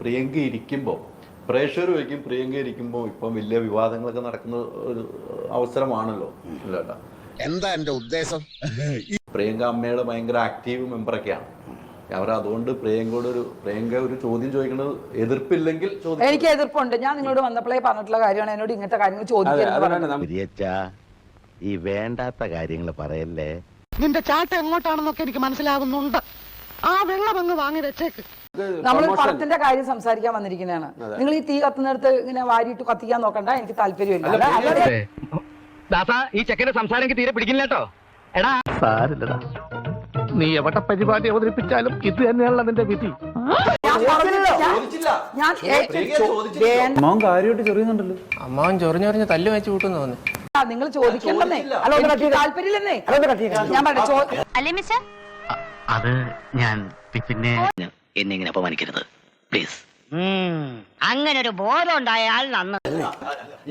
പ്രിയങ്ക ഇരിക്കുമ്പോൾ പ്രേക്ഷകർ വയ്ക്കും പ്രിയങ്ക ഇരിക്കുമ്പോൾ ഇപ്പം വലിയ വിവാദങ്ങളൊക്കെ നടക്കുന്ന ഒരു അവസരമാണല്ലോ. ഇല്ലേട്ടാ, എന്താ എന്റെ ഉദ്ദേശം? പ്രിയങ്ക അമ്മയുടെ ഭയങ്കര ആക്റ്റീവ് മെമ്പറൊക്കെയാണ് അവർ. അതുകൊണ്ട് പ്രിയങ്ക ഒരു ചോദ്യം ചോദിക്കുന്നത് എതിർപ്പില്ലെങ്കിൽ എനിക്ക് എതിർപ്പുണ്ട്. ഞാൻ നിങ്ങളോട് വന്നപ്പോഴേ പറഞ്ഞിട്ടുള്ള കാര്യമാണ് എന്നോട് ഇങ്ങനത്തെ കാര്യങ്ങൾ ചോദിക്കുന്നത്. ഈ വേണ്ടാത്ത കാര്യങ്ങൾ പറയല്ലേ. നിന്റെ ചാട്ട എങ്ങോട്ടാണെന്നൊക്കെ എനിക്ക് മനസ്സിലാകുന്നുണ്ട്. ആ വെള്ളം അങ്ങ് വാങ്ങി വെച്ചേക്ക്. നമ്മൾ പണത്തിന്റെ കാര്യം സംസാരിക്കാൻ വന്നിരിക്കുന്നതാണ്. നിങ്ങൾ ഈ തീ കത്തുന്നിടത്ത് ഇങ്ങനെ വാരിയിട്ട് കത്തിക്കാൻ നോക്കണ്ട, എനിക്ക് താല്പര്യമില്ല. ഈ ചെക്കന്റെ സംസാരം തീരെ പിടിക്കില്ല കേട്ടോ. എടാ സാരില്ലടാ, നീ എവിടെ പരിപാടി അവതരിപ്പിച്ചാലും ഇത് തന്നെയാണല്ലോ നിന്റെ വിധി. അമ്മാവൻ കാര്യമായിട്ട് ചൊറിയുന്നുണ്ടല്ലോ. അമ്മാവൻ ചൊറിഞ്ഞൊറിഞ്ഞ് തല്ലു വെച്ച് കൂട്ടുന്നു തോന്നുന്നു. നിങ്ങൾ ചോദിക്കണ്ടെന്നേ, താല്പര്യമില്ലെന്നേ. ഞാൻ പറഞ്ഞു അത് ഞാൻ പിന്നെ എന്നെ ഇങ്ങനെ അപമാനിക്കരുത് പ്ലീസ്. അങ്ങനെ ഒരു ബോധം ഉണ്ടായാൽ നന്ന്.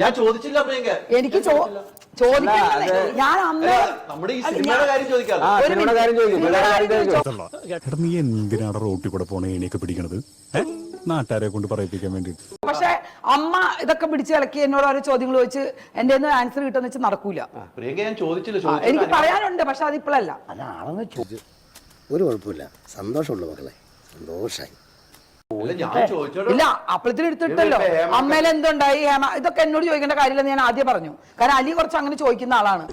ഞാൻ ചോദിച്ചില്ല പ്രിയങ്ക, എനിക്ക് ചോദിക്കണ്ടെന്നേ. ഞാൻ അന്ന് നമ്മുടെ ഈ സിനിമയുടെ കാര്യം ചോദിക്കാം. നീ എന്തിനാണ് റോട്ടിൽ കൂടെ പോണ ഏണിയൊക്കെ പിടിക്കണത്? നാട്ടുകാരെ കൊണ്ട് പറയിപ്പിക്കാൻ വേണ്ടി. പക്ഷെ അമ്മ ഇതൊക്കെ പിടിച്ച് ഇളക്കി എന്നോട് ഓരോ ചോദ്യങ്ങൾ ചോദിച്ച് എന്റെ ആൻസർ കിട്ടുന്ന വെച്ച് നടക്കൂല. പ്രിയങ്ക ഞാൻ ചോദിച്ചില്ല. എനിക്ക് പറയാനുണ്ട്, പക്ഷെ അതിപ്പോഴല്ല. ഒരു കുഴപ്പമില്ല, സന്തോഷമുള്ള മക്കളെ, സന്തോഷായി. ഇല്ല, അപ്പഴത്തിന് എടുത്തിട്ടല്ലോ. അമ്മയിൽ എന്തുണ്ടായി, ഹേമ, ഇതൊക്കെ എന്നോട് ചോദിക്കേണ്ട കാര്യമില്ലെന്ന് ഞാൻ ആദ്യം പറഞ്ഞു. കാരണം അലി കുറച്ച് അങ്ങനെ ചോദിക്കുന്ന ആളാണ്.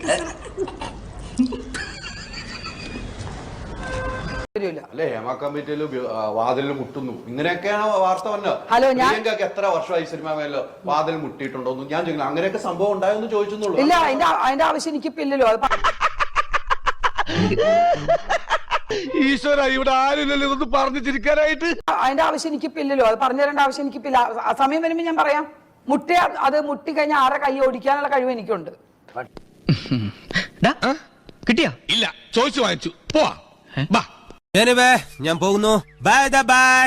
ഹേമ കമ്മിറ്റിയിൽ വാതിലിൽ മുട്ടുന്നു, ഇങ്ങനെയൊക്കെയാണ് വാർത്ത വന്നത്. ഹലോ, ഞാൻ എത്ര വർഷമായി സിനിമ മേലോ വാതിൽ മുട്ടിയിട്ടുണ്ടോന്ന് ഞാൻ ചോദിക്കണം. അങ്ങനെയൊക്കെ സംഭവം ഉണ്ടായെന്ന് ചോദിച്ചെന്നുള്ളൂ. ഇല്ല, അതിന്റെ ആവശ്യം എനിക്കിപ്പോ ഇല്ലല്ലോ. ഈശ്വര, ഇവിടെ ആരുമില്ലല്ലോ ഇതൊന്ന് പറഞ്ഞു ചിരിക്കാനായിട്ട്. അതിന്റെ ആവശ്യം എനിക്കിപ്പോ ഇല്ലല്ലോ. അത് പറഞ്ഞു തരേണ്ട ആവശ്യം എനിക്കിപ്പില്ല. ആ സമയം വരുമ്പോ ഞാൻ പറയാം. അത് മുട്ടി കഴിഞ്ഞാൽ ആരെ കൈ ഓടിക്കാനുള്ള കഴിവ് എനിക്കുണ്ട്. കിട്ടിയാ? ഇല്ല, ചോദിച്ചു വാങ്ങിച്ചു. പോവാ. ഞാൻ പോകുന്നു. Bye bye.